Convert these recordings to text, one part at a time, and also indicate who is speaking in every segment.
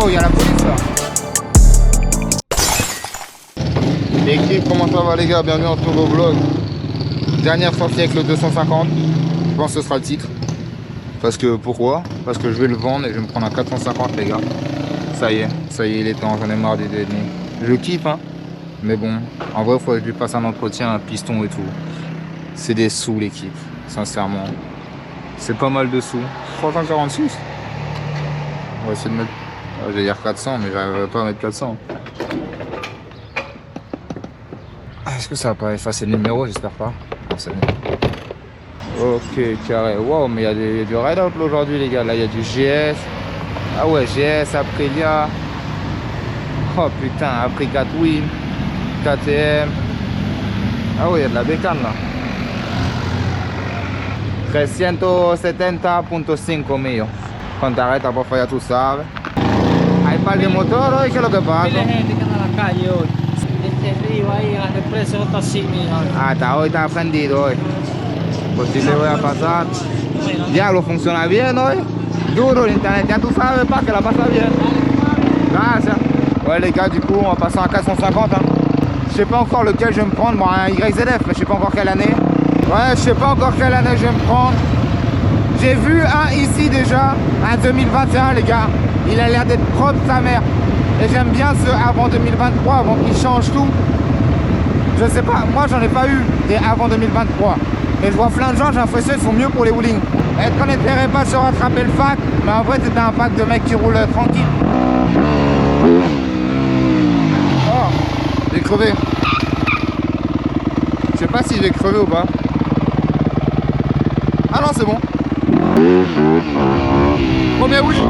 Speaker 1: wow, il y a la police là. L'équipe, comment ça va les gars? Bienvenue dans ce nouveau vlog. Dernière sortie avec le 250. Je pense que ce sera le titre. Parce que pourquoi? Parce que je vais le vendre et je vais me prendre un 450 les gars. Ça y est, il est temps, j'en ai marre des 2,5. Je kiffe hein. Mais bon, en vrai il faudrait que je lui passe un entretien, un piston et tout. C'est des sous l'équipe, sincèrement. C'est pas mal de sous. 346. On va essayer de mettre... Je vais dire 400 mais j'arriverai pas à mettre 400. Est-ce que ça va pas effacer le numéro? J'espère pas. Non, c'est bon. Ok, carré. Wow, mais il y a du ride-out aujourd'hui, les gars. Là, il y a du GS. Ah ouais, GS, Aprilia. Oh putain, Aprilia Twin. KTM. Ah ouais, il y a de la bécane là. 370.5 mio. Quanta retta può fare tu, sai? Hai paghi il motore o che lo che pago?
Speaker 2: Mille gente che nella calle oggi. E se arriva ahí hanno preso 86.000.
Speaker 1: Ah, hoy está prendido hoy. Pues si le voy a pasar. Diablo, funciona bien hoy. Duro l'internet, ya tú sabes pas que la pasa bien. Gracias. Ouais les gars, du coup on va passer en 450 hein. Je sais pas encore lequel je vais me prendre, bon un YZF, mais je sais pas encore quelle année. Ouais, je sais pas encore quelle année je vais me prendre. J'ai vu un ici déjà, un 2021 les gars. Il a l'air d'être propre sa mère. Et j'aime bien ce avant 2023, avant qu'il change tout. Je sais pas, moi j'en ai pas eu des avant 2023. Et je vois plein de gens, j'ai l'impression qu'ils sont mieux pour les wheelings. Est-ce qu'on n'essaierait pas de se rattraper le fac? Mais en vrai c'était un pack de mecs qui roulent tranquille. Oh, j'ai crevé. Je sais pas si j'ai crevé ou pas. Ah non c'est bon. Oh mais oui.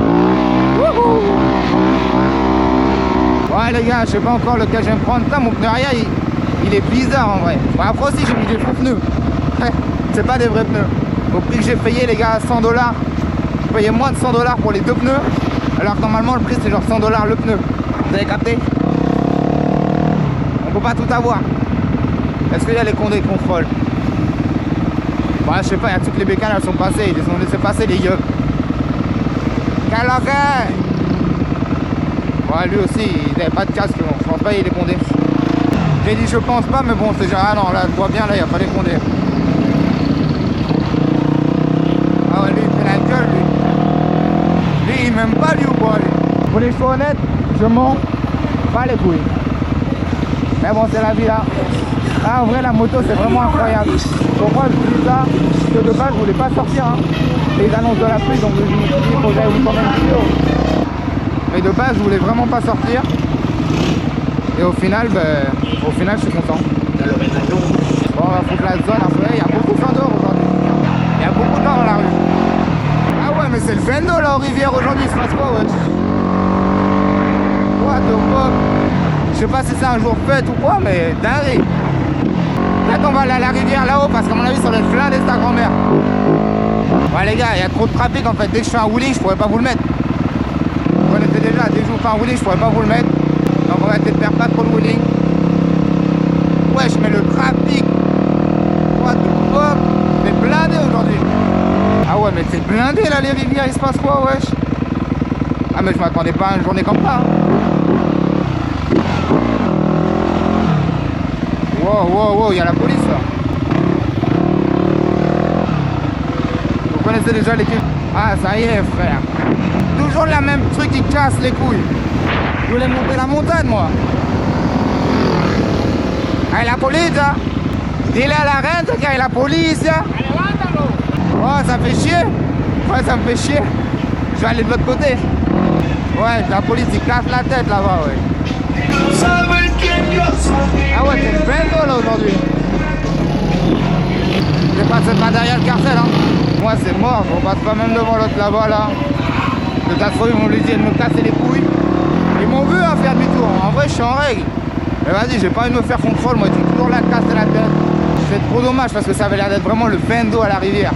Speaker 1: Wouhou. Ouais les gars, je sais pas encore lequel je vais me prendre. Putain, mon pneu arrière il est bizarre en vrai. Bon, après aussi j'ai mis des faux pneus. C'est pas des vrais pneus. Au prix que j'ai payé les gars, 100 $. Je payais moins de 100 $ pour les deux pneus. Alors que normalement le prix c'est genre 100 $ le pneu. Vous avez capté? On peut pas tout avoir. Est-ce qu'il y a les condés contrôle? Bah je sais pas, il y a toutes les bécanes elles sont passées. Ils les ont laissé passer les yeux. Quel orgueil! Ouais lui aussi il n'avait pas de casque, bon. Je pense pas il est condé. J'ai dit je pense pas mais bon c'est genre ah non là je vois bien là il n'y a pas les condés. Ah ouais lui il fait la gueule lui. Lui il m'aime pas lui ou quoi lui. Pour les choses honnêtes, je mens pas les couilles. Mais bon c'est la vie là. Ah en vrai la moto c'est vraiment incroyable. Pourquoi je dis ça? Parce que de base je voulais pas sortir hein. Et ils annoncent de la pluie donc je me suis dit il faut que j'aille vous prendre une vidéo. Mais de base je voulais vraiment pas sortir. Et au final je suis content. Bon on va foutre la zone après, il y a beaucoup de gens dehors aujourd'hui. Il y a beaucoup de gens dans la rue. Ah ouais mais c'est le Vendo là aux rivières aujourd'hui, il se passe quoi ouais. What the fuck. Je sais pas si c'est un jour fête ou quoi mais dingue. Peut-être on va aller à la rivière là-haut parce qu'à mon avis ça doit être blindé ta grand-mère. Ouais les gars, il y a trop de trafic en fait, dès que je fais un wheeling je pourrais pas vous le mettre. Vous connaissez déjà, dès que je vous fais un wheeling je pourrais pas vous le mettre. Donc on va essayer de faire pas trop de wheeling. Wesh mais le trafic. What the fuck. C'est blindé aujourd'hui. Ah ouais mais c'est blindé là les rivières, il se passe quoi wesh? Ah mais je m'attendais pas à une journée comme ça hein. Wow wow wow, il y a la police là. Vous connaissez déjà l'équipe? Ah ça y est frère. Toujours la même truc qui casse les couilles. Je voulais monter la montagne moi. Ah la police hein. Dile à la reine qu'il y a la police hein. Oh ça fait chier. Ouais ça me fait chier. Je vais aller de l'autre côté. Ouais la police il casse la tête là-bas ouais. Ah ouais c'est le Vendo là aujourd'hui. Je passe pas derrière le cartel hein. Moi c'est mort, on passe pas même devant l'autre là-bas là. De ta fois ils m'ont lui dit de me casser les couilles. Ils m'ont vu à faire demi-tour, en vrai je suis en règle. Mais vas-y j'ai pas envie de me faire contrôle, moi j'ai toujours la casser la tête. C'est trop dommage parce que ça avait l'air d'être vraiment le Vendo à la rivière.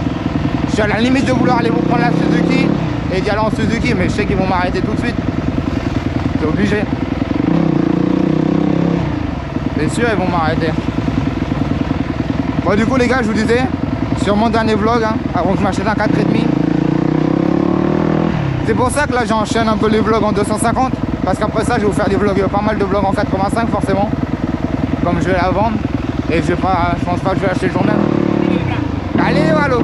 Speaker 1: Je suis à la limite de vouloir aller vous prendre la Suzuki et d'y aller en Suzuki mais je sais qu'ils vont m'arrêter tout de suite. C'est obligé. C'est sûr ils vont m'arrêter. Bon du coup les gars je vous disais, sur mon dernier vlog, hein, avant que je m'achète un 4,5, C'est pour ça que là j'enchaîne un peu les vlogs en 250. Parce qu'après ça je vais vous faire des vlogs, pas mal de vlogs en 85 forcément. Comme je vais la vendre. Et je pense pas que je vais acheter le jour même. Allez, allô.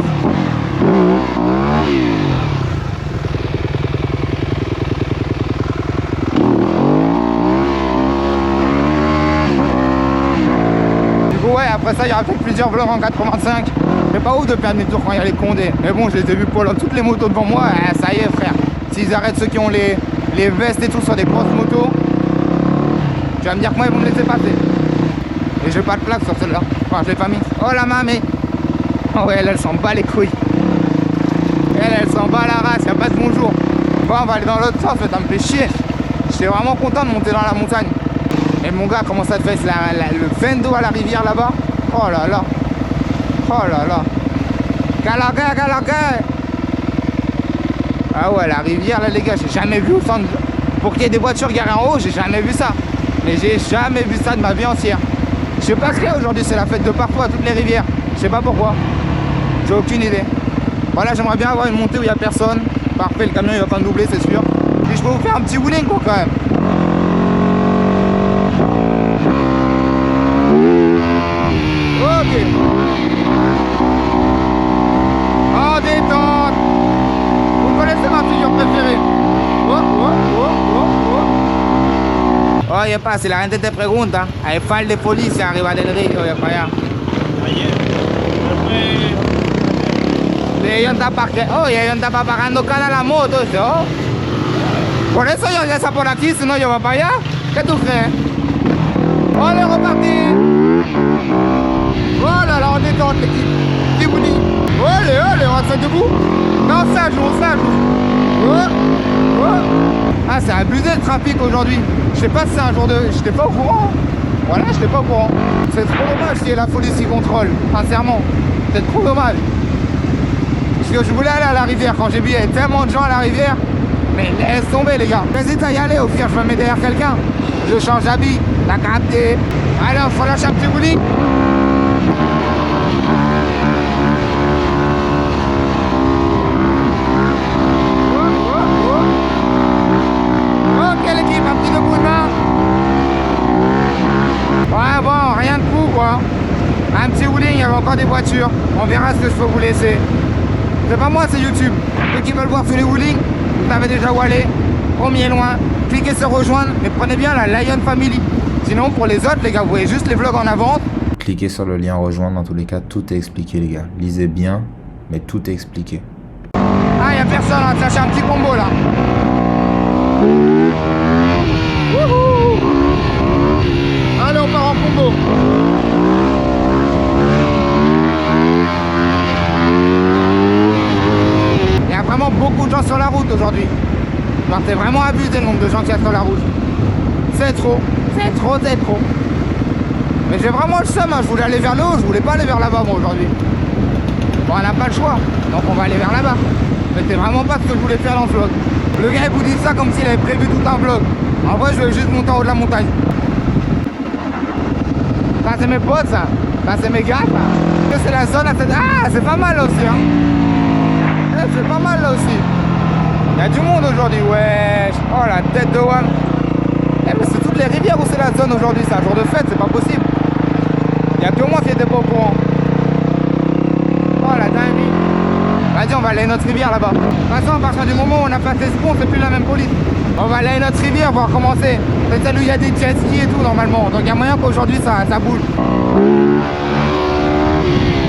Speaker 1: Du coup ouais, après ça il y aura peut-être plusieurs vlogs en 85. C'est pas ouf de perdre mes tours quand il y a les condés. Mais bon, je les ai vus pour toutes les motos devant moi, ça y est frère. S'ils arrêtent ceux qui ont les vestes et tout sur des grosses motos, tu vas me dire comment ils vont me laisser passer. Et j'ai pas de plaque sur celle-là. Enfin, je l'ai pas mis. Oh la mamie. Oh ouais, elle s'en bat les couilles. Elle s'en bat la race, y'a pas de bonjour. Bon, on va aller dans l'autre sens, mais ça me fait chier. J'étais vraiment content de monter dans la montagne. Et mon gars, comment ça te fait le vent d'eau à la rivière là-bas. Oh là là. Oh là là. Galaga. Ah ouais, la rivière là les gars, j'ai jamais vu autant de... Pour qu'il y ait des voitures garées en haut, j'ai jamais vu ça. Mais j'ai jamais vu ça de ma vie entière. Je sais pas ce qu'il y a aujourd'hui, c'est la fête de partout à toutes les rivières. Je sais pas pourquoi. J'ai aucune idée. Voilà, j'aimerais bien avoir une montée où il n'y a personne. Parfait, le camion il va pas me doubler, c'est sûr. Puis je peux vous faire un petit wheeling quoi quand même. Ok. En détente. Vous connaissez ma figure préférée? Oh, ¿qué pasa? Si la gente te pregunta, hay par de policía arriba del río, de para allá. Ellos están pagando cara a la moto, ¿sí? Oh. Por eso yo ya está por aquí, si no yo voy para allá. ¿Qué tú crees? Oh, le reparti. Oh là là, on est dans l'équipe. Tibouni. Allez, on reste debout. Non, ça joue. Oh. Ah, c'est abusé le trafic aujourd'hui. Je sais pas si c'est un jour de... J'étais pas au courant. Voilà, j'étais pas au courant. C'est trop dommage qu'il y ait la police qui contrôle. Sincèrement. C'est trop dommage. Parce que je voulais aller à la rivière. Quand j'ai vu il y avait tellement de gens à la rivière. Mais laisse tomber les gars. J'hésite à y aller. Au pire, je me mets derrière quelqu'un. Je change d'habit. T'as capté. Allez, on faut lâcher un petit bowling. Ok l'équipe, un petit coup de main. Ouais bon, rien de fou quoi. Un petit wheeling, il y avait encore des voitures. On verra ce que je peux vous laisser. C'est pas moi, c'est YouTube. Ceux qui veulent voir tous les wheelings, vous savez déjà où aller. Premier loin, cliquez sur rejoindre, mais prenez bien la Lion Family. Sinon pour les autres les gars, vous voyez juste les vlogs en avant.
Speaker 3: Cliquez sur le lien rejoindre, dans tous les cas, tout est expliqué les gars. Lisez bien, mais tout est expliqué.
Speaker 1: Ah, y'a personne, on va chercher un petit combo là. Wouhou. Allez, on part en combo. Il y a vraiment beaucoup de gens sur la route aujourd'hui. C'est vraiment abusé le nombre de gens qu'il y a sur la route. C'est trop. Mais j'ai vraiment le seum, hein. Je voulais aller vers le haut, je voulais pas aller vers là-bas moi aujourd'hui. Bon, on n'a pas le choix, donc on va aller vers là-bas. Mais c'est vraiment pas ce que je voulais faire dans le vlog. Le gars il vous dit ça comme s'il avait prévu tout un vlog. En vrai je voulais juste monter en haut de la montagne. Ça c'est mes potes ça. Ça c'est mes gars ça. C'est la zone à cette... Ah c'est pas mal là aussi hein. C'est pas mal là aussi. Il y a du monde aujourd'hui, wesh. Oh la tête de WAM. Mais c'est toutes les rivières où c'est la zone aujourd'hui, c'est un jour de fête, c'est pas possible. Il y a que moi qui était pas au courant. Oh la dingue. Vas-y, on va aller à notre rivière là-bas. De toute façon, à partir du moment où on a passé ce pont, c'est plus la même police. On va aller à notre rivière, voir comment c'est. C'est celle où il y a des jet skis et tout normalement. Donc il y a moyen qu'aujourd'hui ça bouge.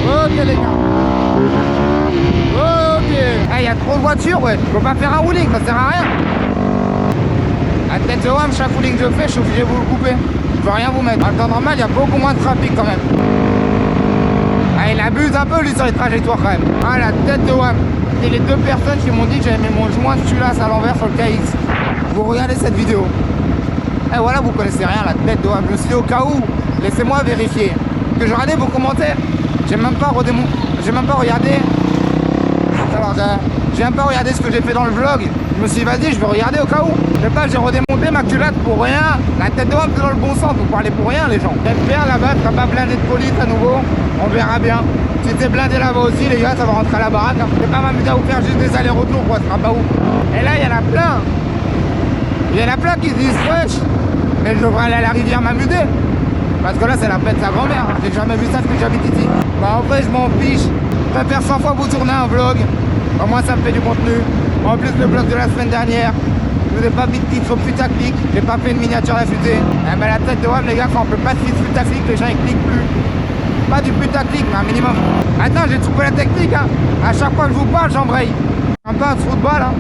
Speaker 1: Ok les gars. Ok. Ah, il y a trop de voitures, ouais. Faut pas faire un wheeling, ça sert à rien. À tête de WAM, chaque wheeling que je fais, je suis obligé de vous le couper. Je peux rien vous mettre. En temps normal, il y a beaucoup moins de trafic quand même. Ah, il abuse un peu lui sur les trajectoires quand même. Ah, la tête de WAM. C'est les deux personnes qui m'ont dit que j'avais mis mon joint de culasse à l'envers sur le KX. Vous regardez cette vidéo. Et voilà, vous connaissez rien, la tête de WAM. Je me suis dit au cas où, laissez-moi vérifier. Que je regardais vos commentaires. J'ai même pas regardé. Alors, j'ai même pas regardé ce que j'ai fait dans le vlog. Je me suis dit, vas-y, je vais regarder au cas où. Je sais pas, j'ai redémonté ma culotte pour rien. La tête de WAM, c'est dans le bon sens. Vous parlez pour rien, les gens. J'espère là-bas, ça sera pas blindé de police à nouveau. On verra bien. Si t'es blindé là-bas aussi, les gars, ça va rentrer à la baraque. Hein. C'est pas m'amuser à vous faire juste des allers-retours, quoi, ce sera pas ouf. Et là, il y en a plein. Il y en a plein qui se disent wesh, mais je devrais aller à la rivière m'amuser. Parce que là, c'est la fête de sa grand-mère. J'ai jamais vu ça depuis que j'habite ici. Bah, en vrai, je m'en fiche. Je préfère 100 fois vous tourner un vlog. Au moins, ça me fait du contenu. En plus, le vlog de la semaine dernière, je vous ai pas mis de titre putaclic. J'ai pas fait une miniature à la fusée. Eh ben, la tête de WAM, les gars, quand on peut pas de titre putaclic, les gens ils cliquent plus. Pas du putaclic, mais un minimum. Maintenant, j'ai trouvé la technique. Hein. À chaque fois que je vous parle, j'embraye. Un peu un trou de balle. Hein.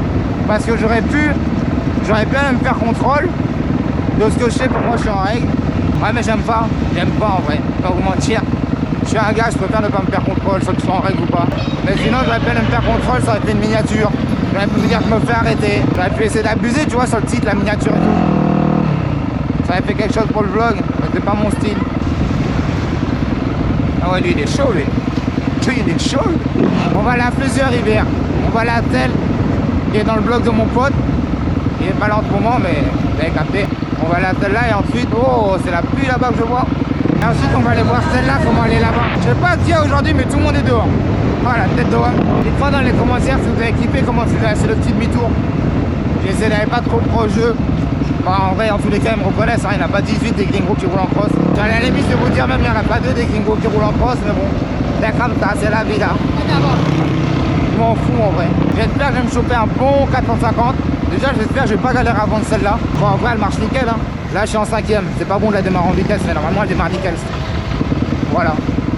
Speaker 1: Parce que j'aurais pu aller me faire contrôle de ce que je sais pour moi, je suis en règle. Ouais, mais j'aime pas en vrai, pas vous mentir. Je suis un gars, je préfère ne pas me faire contrôle, soit que je sois en règle ou pas. Mais sinon, j'aurais pu aller me faire contrôle, ça aurait fait une miniature. J'aurais pu vous dire que je me fais arrêter. J'aurais pu essayer d'abuser, tu vois, sur le titre, la miniature et tout. Ça aurait fait quelque chose pour le vlog, mais c'est pas mon style. Ah ouais, lui, il est chaud, lui. Lui, il est chaud. On va aller à plusieurs rivières. On va aller à Tel, qui est dans le blog de mon pote. Il est pas là en ce moment, mais vous avez capté. On va aller à celle-là et ensuite, oh, c'est la pluie là-bas que je vois. Et ensuite, on va aller voir celle-là, comment aller là-bas. Je sais pas ce qu'il y a aujourd'hui, mais tout le monde est dehors. Voilà, tête dehors. Dites-moi dans les commentaires si vous avez kiffé, comment vous avez fait le petit demi-tour. J'essaie d'aller pas trop pro jeu. Bah, en vrai, en tous les cas, ils me reconnaissent. Hein, il n'y en a pas 18 des gringos qui roulent en cross. À la limite de vous dire, même il n'y en a pas 2 des gringos qui roulent en cross, mais bon, c'est comme ça, c'est la vie là. Je m'en fous en vrai. J'espère que je vais me choper un bon 450. Déjà, j'espère que je vais pas galérer avant de celle-là. Bon, en vrai, elle marche nickel. Hein. Là, je suis en 5ème. C'est pas bon de la démarrer en vitesse, mais normalement, elle démarre nickel. Voilà.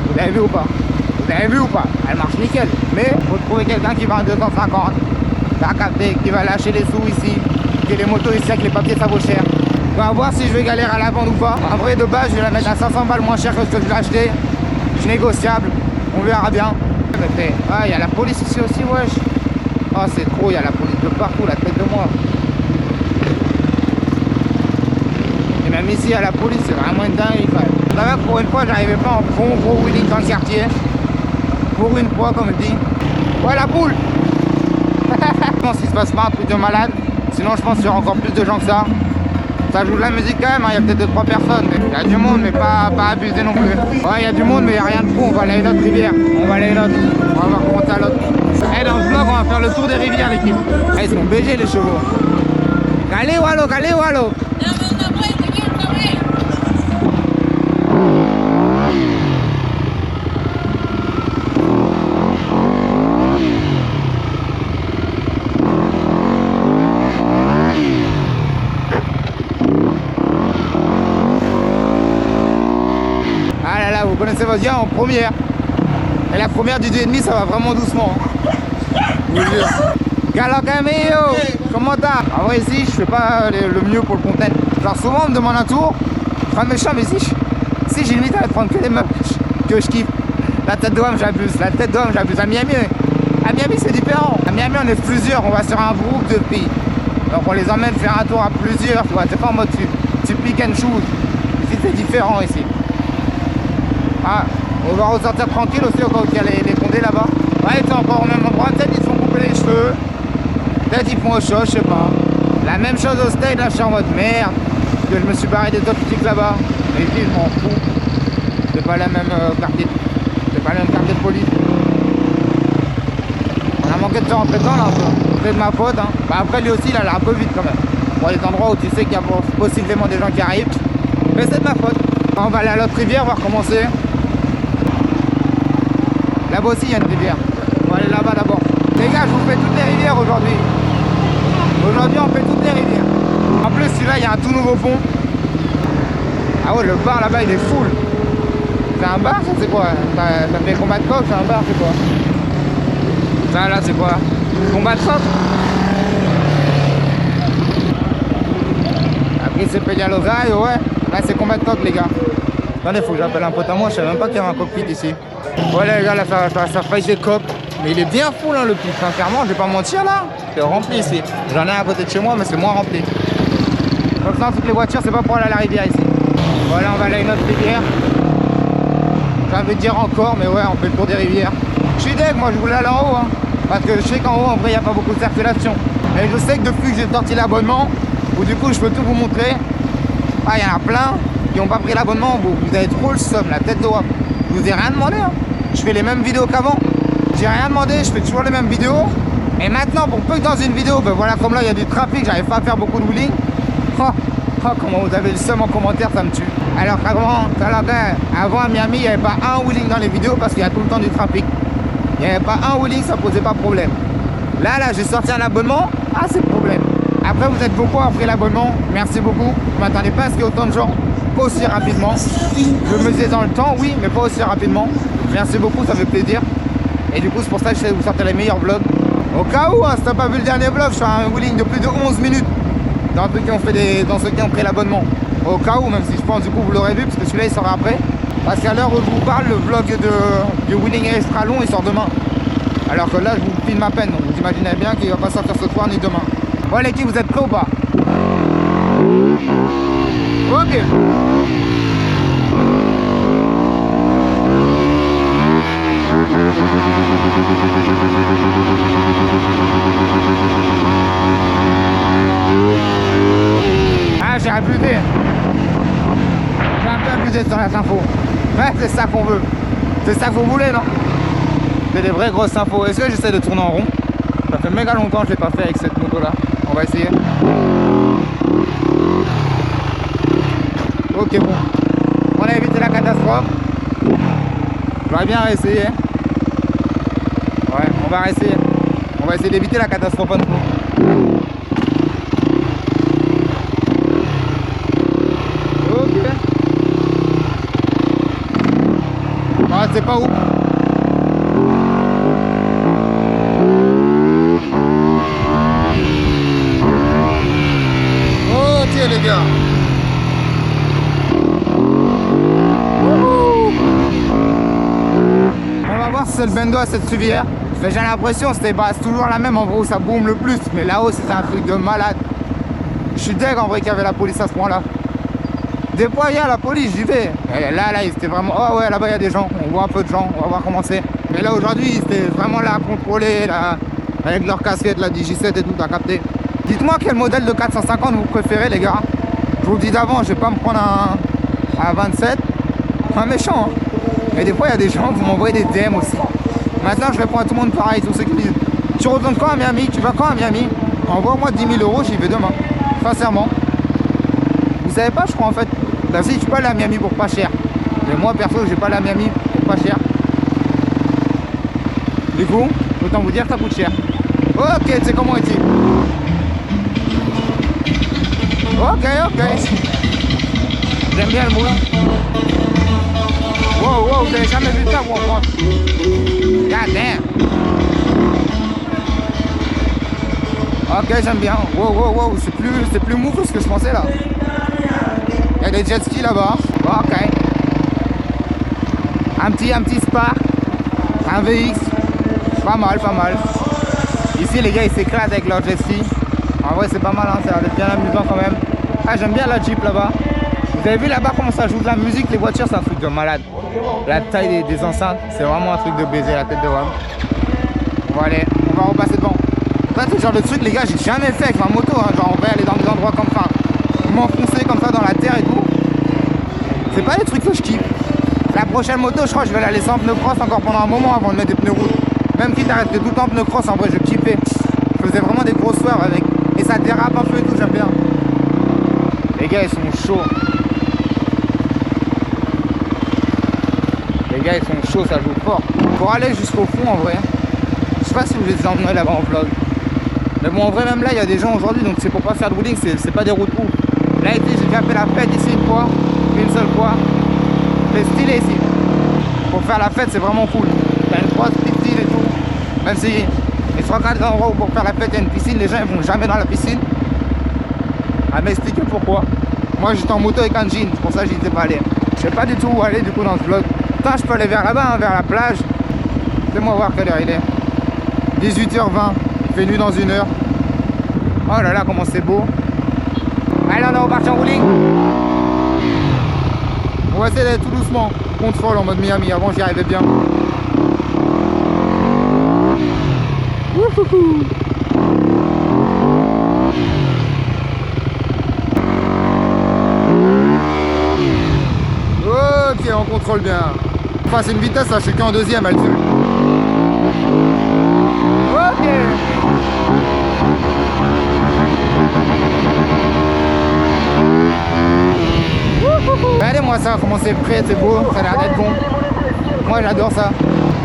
Speaker 1: Vous avez vu ou pas? Vous avez vu ou pas? Elle marche nickel. Mais faut trouver quelqu'un qui va à 250. T'as capté, qui va lâcher les sous ici. Que les motos ici avec les papiers, ça vaut cher. On va voir si je vais galérer à la vendre ou pas. En vrai, de base, je vais la mettre à 500 balles moins cher que ce que je l'ai acheté. C'est négociable. On verra bien. Ah, il y a la police ici aussi, wesh. Oh, c'est trop, il y a la police de partout, la tête de moi. Et même ici, à la police, c'est vraiment une dinguerie quand même. Ça va, pour une fois, j'arrivais pas en bon gros wheeling dans le quartier. Pour une fois, comme je dis. Ouais, la boule. Je pense qu'il se passe pas un truc de malade. Sinon, je pense qu'il y aura encore plus de gens que ça. Ça joue de la musique quand même, hein. Il y a peut-être 2-3 personnes. Il y a du monde, mais pas abusé non plus. Ouais, il y a du monde, mais il n'y a rien de fou. On va aller à une autre rivière. On va aller à une autre. On va voir comment ça l'autre. Et dans ce vlog, on va faire le tour des rivières, l'équipe. Ils sont BG, les chevaux. Allez, Wallo, allez, Wallo. Ah là là, vous connaissez votre gars en première. Et la première du 2,5, ça va vraiment doucement. Je vous jure. Galo Camillo, comment t'as? En vrai, ici, je fais pas le mieux pour le content. Genre, souvent, on me demande un tour. Je suis pas méchant, mais si j'ai limite à prendre que des meufs que je kiffe. La tête de homme, j'abuse. La tête de homme, j'abuse. À Miami, c'est différent. À Miami, on est plusieurs. On va sur un groupe de filles. Donc, on les emmène faire un tour à plusieurs. Tu vois, c'est pas en mode tu pick and shoot. Ici, c'est différent ici. Ah, on va ressortir tranquille aussi au cas où il y a les condés là-bas. Ouais, ils sont encore au même endroit. Peut-être ils se font couper les cheveux. Peut-être ils font autre chose, je sais pas. La même chose au stade, là, je suis en mode merde. Parce que je me suis barré des autres flics là-bas. Mais ici, je m'en fous. C'est pas la même quartier. C'est pas le même quartier de police. On a manqué de faire rentrer dedans là un peu. C'est de ma faute, hein. Bah, après, lui aussi, il a l'air un peu vite quand même. Pour les endroits où tu sais qu'il y a possiblement des gens qui arrivent. Mais c'est de ma faute. On va aller à l'autre rivière, voir comment c'est. Là-bas aussi, il y a une rivière. On va aller là-bas d'abord. Les gars, je vous fais toutes les rivières aujourd'hui. Aujourd'hui, on fait toutes les rivières. En plus, celui-là, il y a un tout nouveau pont. Ah ouais, le bar là-bas, il est full. C'est un bar, ça c'est quoi? Ça fait combat de coq, c'est un bar, c'est quoi? Ça là, c'est quoi? Combat de soc? Après, c'est Peñalozay, ouais. Là, c'est combat de coq, les gars. Attendez, faut que j'appelle un pote à moi, je savais même pas qu'il y avait un cockpit ici. Ouais les gars, là ça fight des cops. Mais il est bien fou là le pit, sincèrement, je vais pas mentir là. C'est rempli ici. J'en ai un à côté de chez moi mais c'est moins rempli. Comme ça toutes les voitures c'est pas pour aller à la rivière ici. Voilà, on va aller à une autre rivière. Ça veut dire encore, mais ouais, on fait le tour des rivières. Je suis deg, moi je voulais aller en haut hein. Parce que je sais qu'en haut en vrai il n'y a pas beaucoup de circulation. Et je sais que depuis que j'ai sorti l'abonnement, où du coup je peux tout vous montrer. Ah, il y en a plein qui n'ont pas pris l'abonnement, vous avez trop le somme, la tête de wap. Je vous ai rien demandé, hein. je fais les mêmes vidéos qu'avant. J'ai rien demandé, je fais toujours les mêmes vidéos. Et maintenant, pour peu que dans une vidéo, ben voilà, comme là, il y a du trafic, j'arrive pas à faire beaucoup de wheeling. Oh, comment vous avez le seum en commentaire, ça me tue. Alors avant à Miami, il n'y avait pas un wheeling dans les vidéos parce qu'il y a tout le temps du trafic. Il n'y avait pas un wheeling, ça posait pas de problème. Là, j'ai sorti un abonnement, c'est le problème. Après, vous êtes beaucoup après l'abonnement, merci beaucoup. Je ne m'attendais pas à ce qu'il y ait autant de gens, pas aussi rapidement. Je me disais dans le temps, oui, mais pas aussi rapidement. Merci beaucoup, ça fait plaisir. Et du coup, c'est pour ça que j'essaie de vous sortir les meilleurs vlogs. Au cas où, si t'as pas vu le dernier vlog, je fais un wheeling de plus de 11 minutes dans ceux qui ont pris l'abonnement. Au cas où, même si je pense du coup vous l'aurez vu, parce que celui-là il sort après. Parce qu'à l'heure où je vous parle, le vlog du wheeling extra long il sort demain. Alors que là je vous filme à peine, donc vous imaginez bien qu'il va pas sortir ce soir ni demain. Bon l'équipe, vous êtes prêts ou pas? Ok. J'ai abusé. J'ai un peu abusé sur la info. Ouais, c'est ça qu'on veut. C'est ça que vous voulez, non? C'est des vraies grosses infos. Est-ce que j'essaie de tourner en rond? Ça fait méga longtemps que je l'ai pas fait avec cette moto là. On va essayer. Ok, bon. On a évité la catastrophe. J'aurais bien réessayé. Ouais, on va réessayer. On va essayer d'éviter la catastrophe à nouveau. Ok. C'est pas où. Ok les gars. On va voir si c'est le bendo à cette suivière. J'ai l'impression que c'est toujours la même en gros, ça boum le plus. Mais là-haut c'est un truc de malade. Je suis deg en vrai qu'il y avait la police à ce point là. Des fois il y a la police, j'y vais. Et là c'était vraiment, oh ouais là-bas il y a des gens, on voit un peu de gens, on va voir comment c'est. Mais là aujourd'hui c'était vraiment là à contrôler, là, avec leur casquette, la Digi7 et tout, t'as capté. Dites-moi quel modèle de 450 vous préférez les gars. Je vous le dis d'avant, je vais pas me prendre un 27, un méchant. Hein. Et des fois il y a des gens qui m'envoient des DM aussi. Maintenant je réponds à tout le monde pareil, tous ceux qui me disent tu retournes quand à Miami, tu vas quand à Miami? Envoie-moi 10 000 €, j'y vais demain, sincèrement. Vous savez pas, je crois en fait. Bah si, tu peux aller à Miami pour pas cher. Mais moi perso, j'ai pas aller à Miami pour pas cher. Du coup, autant vous dire que ça coûte cher. Ok, c'est comment ici? Ok. J'aime bien le moule. Wow, vous avez jamais vu ça vous en France? God damn. Ok, j'aime bien. Wow, c'est plus mou que ce que je pensais là. Il y a des jet skis là-bas. Ok. Un petit Spark. Un VX. Pas mal. Ici les gars ils s'éclatent avec leur jet ski. En vrai c'est pas mal, hein, ça a l'air bien amusant quand même. J'aime bien la Jeep là-bas. Vous avez vu là-bas comment ça joue de la musique? Les voitures c'est un truc de malade. La taille des enceintes, c'est vraiment un truc de baiser la tête de Rome. Bon allez, on va repasser devant. Ça c'est le genre de truc les gars j'ai jamais fait avec ma moto, hein. Genre on va aller dans des endroits comme ça, m'enfoncer comme ça dans la terre et tout. C'est pas des trucs que je kiffe. La prochaine moto je crois que je vais la laisser en pneu cross encore pendant un moment avant de mettre des pneus route. Même quitte à rester tout le temps en pneu cross, en vrai je kiffais. Je faisais vraiment des grosses soirs avec. Et ça dérape un peu et tout, j'aime bien. Les gars ils sont chauds. Les gars ils sont chauds, ça joue fort. Pour aller jusqu'au fond en vrai. Je sais pas si vous les emmenez là-bas en vlog. Mais bon en vrai même là il y a des gens aujourd'hui donc c'est pour pas faire de wheeling, c'est pas des routes ouf. Là j'ai déjà fait la fête ici une seule fois. C'est stylé ici. Pour faire la fête c'est vraiment cool. T'as une grosse piscine et tout. Même si les 3-4 endroits où pour faire la fête il y a une piscine, les gens ils vont jamais dans la piscine. À m'expliquer pourquoi. Moi j'étais en moto avec un jean, c'est pour ça que j'y étais pas allé. Je sais pas du tout où aller du coup dans ce vlog. Putain je peux aller vers là-bas, hein, vers la plage. Fais-moi voir quelle heure il est. 18h20, il fait nuit dans 1 heure. Oh là là comment c'est beau. Allez on est reparti en wheeling. On va essayer d'aller tout doucement. Contrôle en mode Miami, avant j'y arrivais bien. Wouhouhou. Ok, on contrôle bien. Enfin, c'est une vitesse, là, je suis qu'en deuxième, elle tue. Ok. Regardez-moi ça, comment c'est prêt, c'est beau, ça a l'air d'être bon. Moi j'adore ça.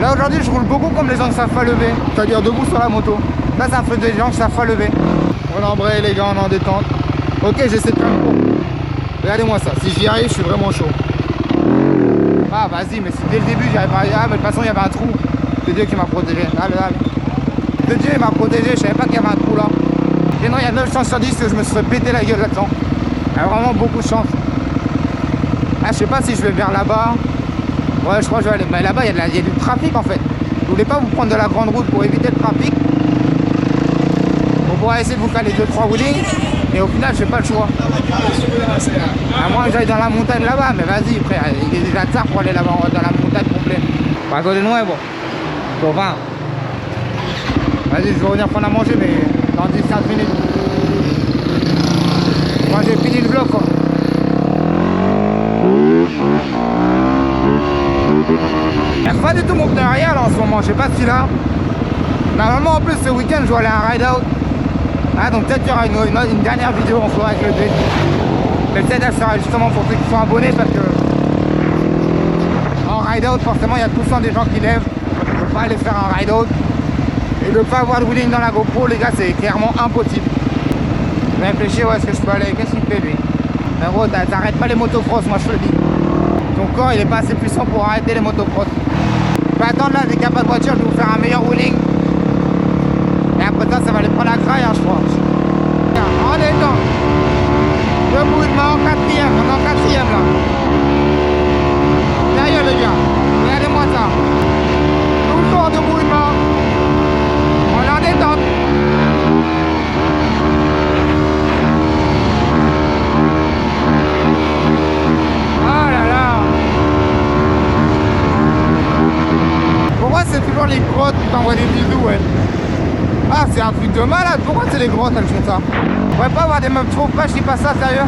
Speaker 1: Là aujourd'hui je roule beaucoup comme les gens ne savent pas lever, c'est-à-dire debout sur la moto. Là ça fait des gens qui ne savent pas lever. On embraye les gars, on est en détente. Ok, j'essaie de faire le coup. Regardez-moi ça, si j'y arrive je suis vraiment chaud. Ah vas-y, mais si dès le début j'y arrive pas. Ah mais de toute façon il y avait un trou. C'est Dieu qui m'a protégé. Allez, allez. C'est Dieu m'a protégé, je savais pas qu'il y avait un trou là. Sinon il y a 9 chances sur 10 que je me serais pété la gueule là-dedans. Il y a vraiment beaucoup de chance. Ah, je sais pas si je vais vers là-bas. Ouais, je crois que je vais aller. Mais là-bas, il y a du trafic en fait. Je voulais pas vous prendre de la grande route pour éviter le trafic. On pourra essayer de vous caler 2-3 roulings. Et au final, j'ai pas le choix. À moins que j'aille dans la montagne là-bas. Mais vas-y, frère. Il est déjà tard pour aller là-bas dans la montagne complète. Pas à côté de moi, bon. Bon, 20. Vas-y, je vais revenir prendre à manger, mais dans 10-15 minutes. Moi, j'ai fini le bloc, quoi. Il n'y a pas du tout mon pneu arrière là en ce moment, je sais pas si là. Normalement en plus ce week-end je dois aller à un ride out. Ah, donc peut-être qu'il y aura une dernière vidéo en soirée avec le D. Mais peut-être elle sera justement pour ceux qui sont abonnés parce que en ride out forcément il y a tout le temps des gens qui lèvent. Donc on peut pas aller faire un ride out. Et de pas avoir de wheeling dans la GoPro les gars c'est clairement impossible. Je réfléchis où est-ce que je peux aller, qu'est-ce qu'il fait lui? Mais gros t'arrêtes pas les motocross, moi je te le dis. Ton corps il est pas assez puissant pour arrêter les motocross. Je vais attendre là, dès qu'il n'y a pas de voiture, je vais vous faire un meilleur wheeling. Et après ça, ça va aller prendre la graille, hein, je crois. En étant debout, il m'a en quatrième, on est en quatrième là. Sérieux les gars, regardez-moi ça. Toujours debout, il m'a. On est en détente. Oh là là. Pourquoi c'est toujours les grottes qui t'envoient des bisous, ouais? Ah, c'est un truc de malade. Pourquoi c'est les grottes, elles font ça? On pourrait pas avoir des meufs trop fraîches qui passent ça, sérieux?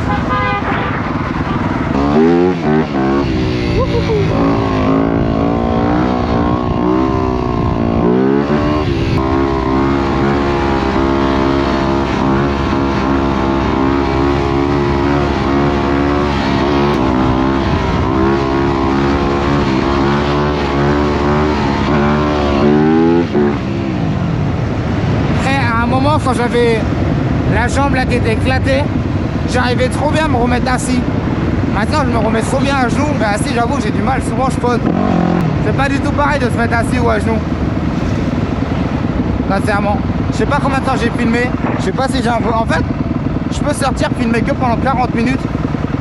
Speaker 1: Quand j'avais la jambe là qui était éclatée, j'arrivais trop bien à me remettre assis. Maintenant je me remets trop bien à genoux, mais assis j'avoue j'ai du mal, souvent je pose. C'est pas du tout pareil de se mettre assis ou à genoux. Sincèrement. Je sais pas combien de temps j'ai filmé, je sais pas si j'ai un peu. En fait, je peux sortir filmer que pendant 40 minutes.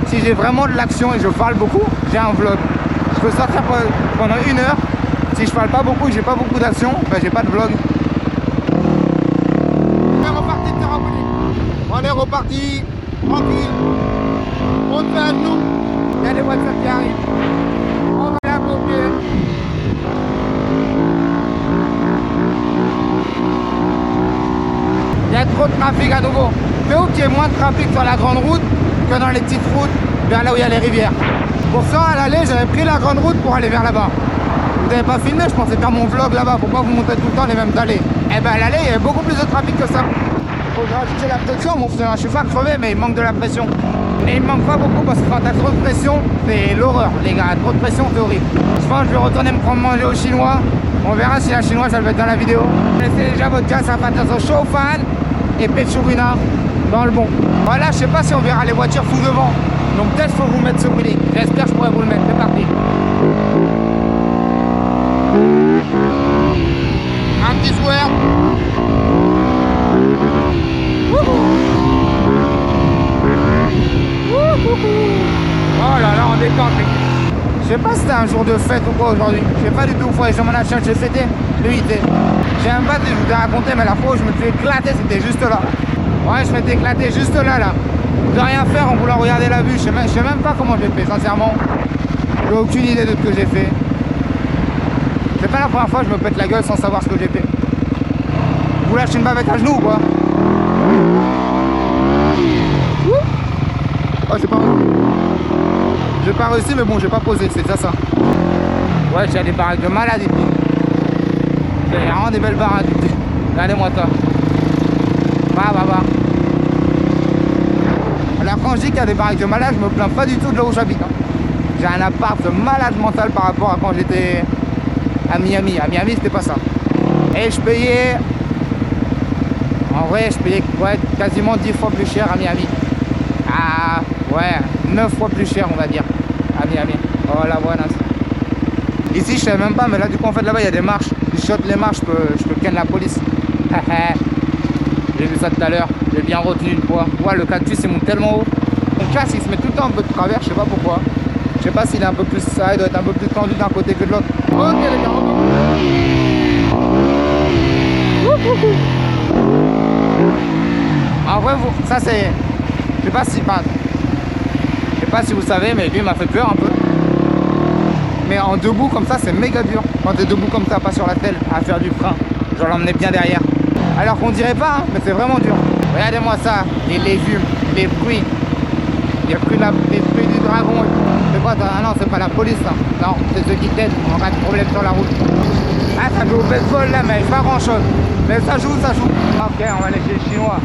Speaker 1: Si j'ai vraiment de l'action et je parle beaucoup, j'ai un vlog. Je peux sortir pendant 1 heure. Si je parle pas beaucoup et j'ai pas beaucoup d'action, ben j'ai pas de vlog. On est reparti, tranquille, on te fait à genoux, il y a des voitures qui arrivent, on va la pompier. Il y a trop de trafic à nouveau. C'est où qu'il y ait moins de trafic sur la grande route que dans les petites routes vers là où il y a les rivières. Pour ça, à l'aller, j'avais pris la grande route pour aller vers là-bas. Vous n'avez pas filmé, je pensais faire mon vlog là-bas, pourquoi vous montez tout le temps les mêmes allées? Eh ben à l'aller, il y avait beaucoup plus de trafic que ça. Faut que je rajoute la pression, mon frère. Je suis pas crevé, mais il manque de la pression. Et il me manque pas beaucoup parce que quand t'as trop de pression, c'est l'horreur, les gars. Trop de pression, c'est horrible. Je pense que je vais retourner me prendre manger au chinois. On verra si la chinoise, elle va être dans la vidéo. Laissez déjà votre gars, ça va faire Show Fan et Pechurina dans le bon. Voilà, je sais pas si on verra les voitures tout devant. Donc peut-être faut vous mettre ce wheeling. J'espère que je pourrai vous le mettre. C'est parti. Un petit swear. Oh là là, on détente. Je sais pas si c'était un jour de fête ou quoi aujourd'hui. Je sais pas du tout. Faut aller sur mon achat, j'ai fêté le IT. J'ai même pas, je vous ai raconté, mais la fois où je me suis éclaté, c'était juste là. Ouais, je m'étais éclaté juste là. De rien faire en voulant regarder la vue. Je sais même pas comment j'ai fait, sincèrement. J'ai aucune idée de ce que j'ai fait. C'est pas la première fois que je me pète la gueule sans savoir ce que j'ai fait. Vous lâchez une bavette à genoux ou quoi? Oh, j'ai pas réussi, mais bon, j'ai pas posé, c'est déjà ça. Ouais, il y a des baraques de malades ici. Il y a vraiment des belles baraques ici. Regardez-moi ça. Va. Alors quand je dis qu'il y a des baraques de malades, je me plains pas du tout de là où j'habite. Hein. J'ai un appart de malade mental par rapport à quand j'étais à Miami. À Miami, c'était pas ça. Et je payais... En vrai, je payais quasiment 10 fois plus cher à Miami. Ah, ouais, 9 fois plus cher, on va dire, à Miami. Oh la buenas. Ici, je sais même pas, mais là, du coup, en fait, là-bas, il y a des marches. Si je saute les marches, je peux ken la police. J'ai vu ça tout à l'heure. J'ai bien retenu une fois. Ouais, le cactus, il monte tellement haut. Mon casque, il se met tout le temps un peu de travers, je sais pas pourquoi. Je sais pas s'il est un peu plus ça, il doit être un peu plus tendu d'un côté que de l'autre. Ok, les gars, en vrai, ça c'est... Je sais pas si vous savez, mais lui m'a fait peur un peu. Mais en debout comme ça, c'est méga dur. Quand t'es debout comme ça, pas sur la telle, à faire du frein. Je l'emmenais bien derrière. Alors qu'on dirait pas, hein, mais c'est vraiment dur. Regardez-moi ça, les légumes, les fruits. Il y a plus les fruits du dragon. C'est quoi ça? Ah non, c'est pas la police ça. Non, c'est ceux qui t'aident en cas de problème sur la route. Ah, ça joue au baseball là, mais pas grand chose. Mais ça joue. Ok, on va aller chez le chinois.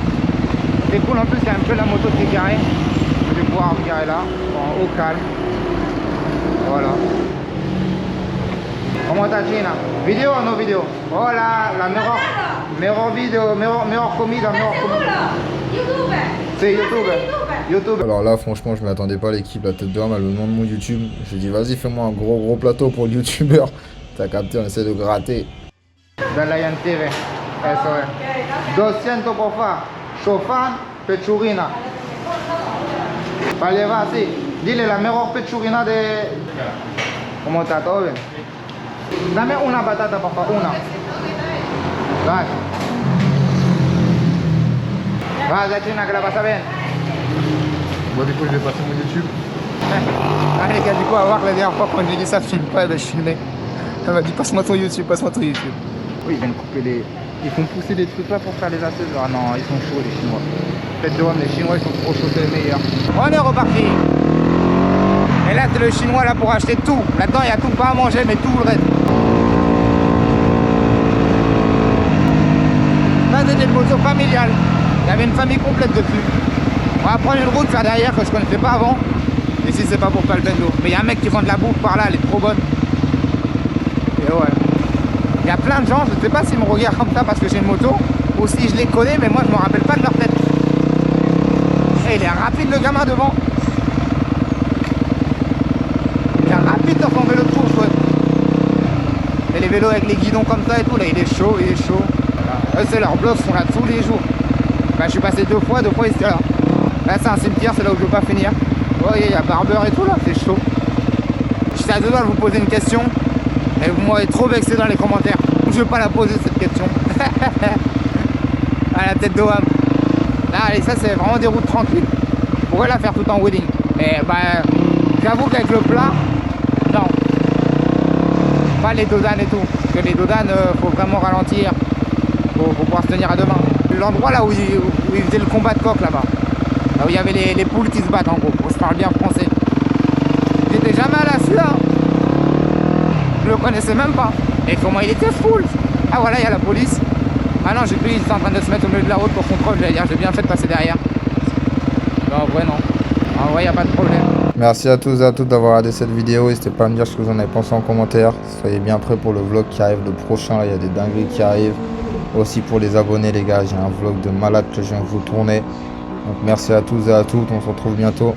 Speaker 1: C'est cool, en plus il y a un peu la moto qui est garée. Je vais pouvoir me garer là, au calme. Voilà. Comment t'as China? Vidéo ou non vidéo? Oh là, la meilleure vidéo, meilleure comida, c'est YouTube.
Speaker 3: Alors là, franchement, je m'attendais pas à l'équipe, la tête d'homme, le nom de mon YouTube. J'ai dit, vas-y, fais-moi un gros plateau pour le youtubeur. T'as capté, on essaie de gratter.
Speaker 1: Dalayan TV, eso es. 200 por favor. Chofán, pechurina. Para llevar así. Dile la mejor pechurina de... ¿Cómo está? ¿Todo bien? Dame una patata, por favor, una. Vas, China, que la pasa bien.
Speaker 3: Moi, du coup, je vais passer mon YouTube.
Speaker 1: Allez, les gars, du coup, à voir la dernière fois quand j'ai dit ça, je filme pas, ben, je filmais. Elle m'a dit, passe-moi ton YouTube. Oui, ils viennent couper les... Ils font pousser des trucs là pour faire les assiettes. Ah non, ils sont chauds les Chinois. Faites de homme, les Chinois ils sont trop chauds, c'est les meilleurs. On est reparti. Et là c'est le Chinois là pour acheter tout. Là-dedans il y a tout, pas à manger mais tout le reste. Là c'était une moto familiale. Il y avait une famille complète dessus. On va prendre une route faire derrière que je connaissais pas avant. Ici c'est pas pour faire le bendo. Mais il y a un mec qui vend de la bouffe par là, elle est trop bonne. Et ouais. Il y a plein de gens, je ne sais pas s'ils me regardent comme ça parce que j'ai une moto ou si je les connais, mais moi je me rappelle pas de leur tête. Et il est rapide le gamin devant. Il est rapide dans son vélo de course, ouais. Et les vélos avec les guidons comme ça et tout, là il est chaud. Voilà. Eux c'est leur bloc, ils sont là tous les jours. Bah, je suis passé deux fois ils étaient là. Là c'est un cimetière, c'est là où je veux pas finir. Vous voyez, il y a Barber et tout là, c'est chaud. J'étais à deux doigts de vous poser une question. Et vous m'avez trop vexé dans les commentaires. Je vais pas la poser cette question. À la tête d'Oham. Là, allez, ça c'est vraiment des routes tranquilles. On pourrait la faire tout en wedding. Mais bah, j'avoue qu'avec le plat, non. Pas les dodanes et tout. Parce que les dodanes, faut vraiment ralentir. Faut pouvoir se tenir à deux mains. L'endroit là où ils faisaient le combat de coq là-bas. Là où il y avait les poules qui se battent en gros. On se parle bien français. J'étais jamais à la là. Je le connaissais même pas. Et comment il était full. Ah voilà, il y a la police. Ah non, j'ai cru qu'ils étaient en train de se mettre au milieu de la route pour contrôle. J'allais dire, j'ai bien fait de passer derrière. Non, en vrai, non. En vrai, il n'y a pas de problème.
Speaker 3: Merci à tous et à toutes d'avoir regardé cette vidéo. N'hésitez pas à me dire ce que vous en avez pensé en commentaire. Soyez bien prêts pour le vlog qui arrive, le prochain. Là, il y a des dingueries qui arrivent. Aussi pour les abonnés, les gars, j'ai un vlog de malade que je viens de vous tourner. Donc merci à tous et à toutes. On se retrouve bientôt.